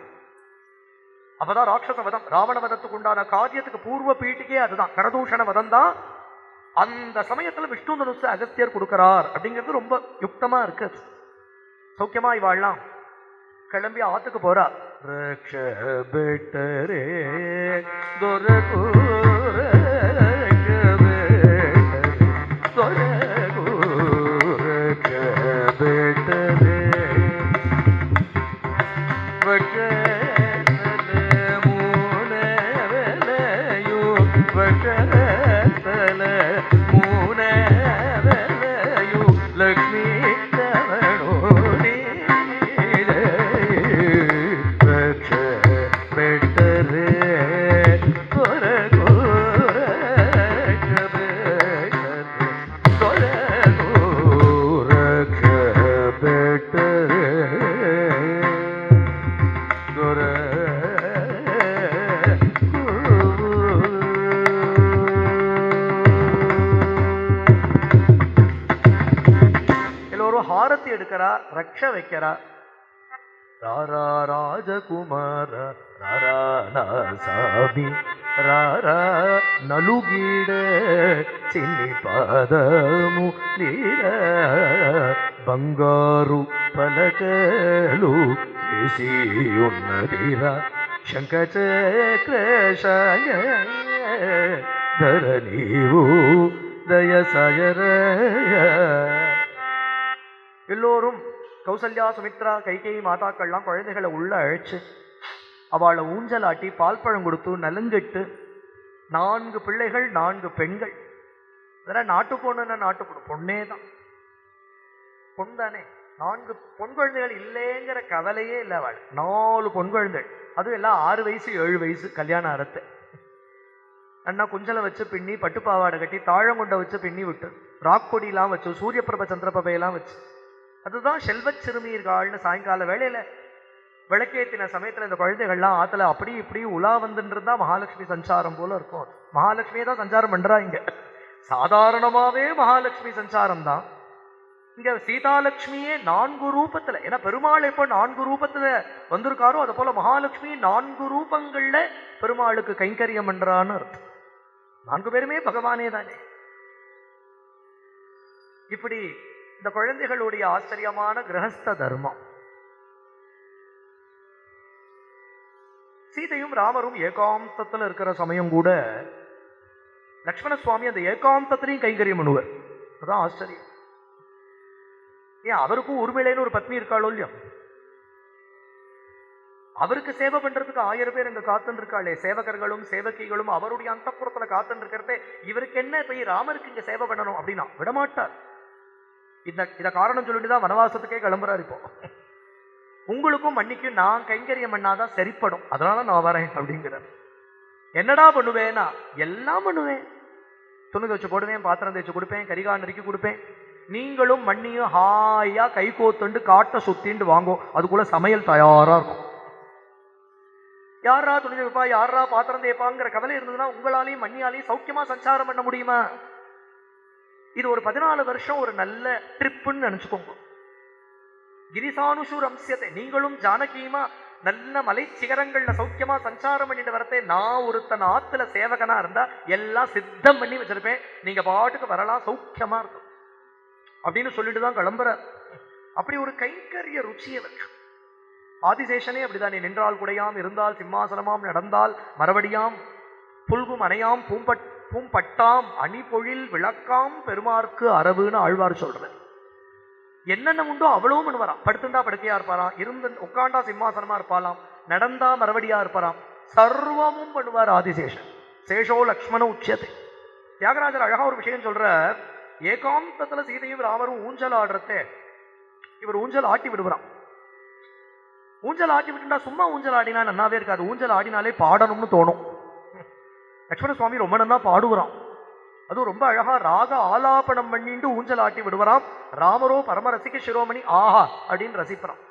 அப்பதான் ராட்சச வதம், ராவண வதத்துக்கு உண்டான காரியத்துக்கு பூர்வ பீட்டிக்கே அதுதான் கரதூஷண வதம் தான். அந்த சமயத்துல விஷ்ணு தனுசு அகஸ்தியர் கொடுக்கிறார் அப்படிங்கிறது ரொம்ப யுக்தமா இருக்கு. சௌக்கியமா இவாள்லாம் கிளம்பி ஆத்துக்கு போறா. லக்ஷ்மி எடுக்கிறா, ரக்ஷ வைக்கிறா. ராரா ராஜகுமார ராராணி ராரா நலுகீட சின்னி பாதமு நீர బంగారు పలకలు చేసి ఉన్నదిరా శంఖచక్రశాయ ధర నీవు దయసాయరయ. எல்லோரும் கௌசல்யா சுமித்ரா கைகேயி மாதாக்கள்லாம் குழந்தைகளை உள்ள அழைச்சு அவளை ஊஞ்சலாட்டி பால் பழம் கொடுத்து நலுங்கிட்டு 4 பிள்ளைகள் 4 பெண்கள். இதெல்லாம் நாட்டு பொண்ணுன்னா நாட்டு பொண்ணு பொண்ணே தான், பொன் தானே. 4 பொன் குழந்தைகள் இல்லைங்கிற கவலையே இல்லை. அவள் 4 பொன் குழந்தைகள், அதுவும் எல்லாம் 6 வயசு 7 வயசு கல்யாணம் அறுத்து அண்ணா குஞ்சலை வச்சு பின்னி பட்டுப்பாவாடை கட்டி தாழங்குண்டை வச்சு பின்னி விட்டு ராக்கொடியெல்லாம் வச்சு சூரிய பிரப சந்திரபிரபையெல்லாம் வச்சு அதுதான் செல்வச் சிறுமீர்கள்னு சாயங்கால வேளையில விளக்கேற்றின சமயத்துல இந்த குழந்தைகள்லாம் ஆத்துல அப்படி இப்படி உலா வந்துன்றதுதான் மகாலட்சுமி சஞ்சாரம் போல இருக்கும். மகாலட்சுமியே தான் சஞ்சாரம் பண்றா. இங்க சாதாரணமாவே மகாலட்சுமி சஞ்சாரம் தான். இங்க சீதாலட்சுமியே 4 ரூபத்துல, ஏன்னா பெருமாள் எப்போ 4 ரூபத்துல வந்திருக்காரோ அது போல மகாலட்சுமி 4 ரூபங்கள்ல பெருமாளுக்கு கைங்கரியம் பண்றான்னு அர்த்தம். 4 பேருமே பகவானே தானே. இப்படி இந்த குழந்தைகளுடைய ஆச்சரியமான கிரகஸ்த தர்மம். சீதையும் ராமரும் ஏகாந்தத்துல இருக்கிற சமயம் கூட லக்ஷ்மண சுவாமி அந்த ஏகாந்தத்திலையும் கைங்கரியம் பண்ணுவார். அதான் ஆச்சரியம். ஏன் அவருக்கும் உரிமையிலேன்னு ஒரு பத்னி இருக்காளோ இல்லையா? அவருக்கு சேவை பண்றதுக்கு 1000 பேர் இங்க காத்துன்னு இருக்காளே, சேவகர்களும் சேவகிகளும் அவருடைய அந்தப்புறத்துல காத்துன்னு இருக்கிறதே. இவருக்கு என்ன போய் ராமருக்கு இங்க சேவை பண்ணணும் அப்படின்னா விடமாட்டார். இத காரணம் சொல்லிட்டுதான் வனவாசத்துக்கே கிளம்புறாரு. இப்போ உங்களுக்கும் மன்னிக்கும் நான் கைங்கரியம் பண்ணாதான் சரிப்படும், அதனால நான் வரேன் அப்படிங்கிறார். என்னடா பண்ணுவேன்னா எல்லாம் பண்ணுவேன். துணி வச்சு போடுவேன், பாத்திரம் தேய்ச்சி கொடுப்பேன், கரிகால் நறுக்கி கொடுப்பேன். நீங்களும் மண்ணியும் ஹாயா கை கோத்துண்டு காட்டை சுத்திண்டு வாங்கோ, அதுக்குள்ள சமையல் தயாரா இருக்கும். யாரா துணி வைப்பா, யாரா பாத்திரம் தேய்ப்பாங்கிற கவலை இருந்ததுன்னா உங்களாலையும் மண்ணியாலையும் சௌக்கியமா சஞ்சாரம் பண்ண முடியுமா? இது ஒரு 14 வருஷம் ஒரு நல்ல ட்ரிப்புன்னு நினைச்சுக்கோங்க. கிரிசானுஷு ரம்சியத்தை, நீங்களும் ஜானகியுமா நல்ல மலை சிகரங்கள்ல சௌக்கியமா சஞ்சாரம் பண்ணிட்டு வரத்தே, நான் ஒருத்தன் ஆத்துல சேவகனா இருந்தா எல்லாம் சித்தம் பண்ணி வச்சிருப்பேன், நீங்க பாட்டுக்கு வரலாம், சௌக்கியமா இருக்கும் அப்படின்னு சொல்லிட்டு தான் கிளம்புற. அப்படி ஒரு கைங்கரிய ருச்சியை வச்சு ஆதிசேஷனே அப்படிதான். நீ நின்றால் குடையாம், இருந்தால் சிம்மாசனமாம், நடந்தால் மறுபடியாம், புல்கும் அணையாம், பூம்பட்டாம், அணிபொழில் விளக்காம், பெருமார்க்கு அரவுன்னு ஆழ்வார் சொல்றது. என்னென்ன உண்டோ அவ்வளவும் பண்ணுவாராம். படுத்துண்டா படுக்கையா இருப்பாராம், இருந்து உட்காண்டா சிம்மாசனமா இருப்பாராம், நடந்தா மறுபடியா இருப்பாராம், சர்வமும் பண்ணுவார் ஆதிசேஷன். சேஷோ லக்ஷ்மண உச்சியத்தை. தியாகராஜர் அழகா ஒரு விஷயம் சொல்ற, ஏகாந்தத்துல சீதையும் ராமரும் ஊஞ்சல் ஆடுறத இவர் ஊஞ்சல் ஆட்டி விடுவாராம். ஊஞ்சல் ஆட்டி விட்டுண்டா சும்மா ஊஞ்சல் ஆடினா நன்னாவே இருக்காது, ஊஞ்சல் ஆடினாலே பாடணும்னு தோணும். லட்சுமண சுவாமி ரொம்ப நன்னா பாடுவாராம். அதுவும் ரொம்ப அழகா ராக ஆலாபனம் பண்ணிட்டு ஊஞ்சல் ஆட்டி விடுவாராம். ராமரோ பரம ரசிக சிரோமணி, ஆஹா அப்படின்னு ரசிப்பறான்.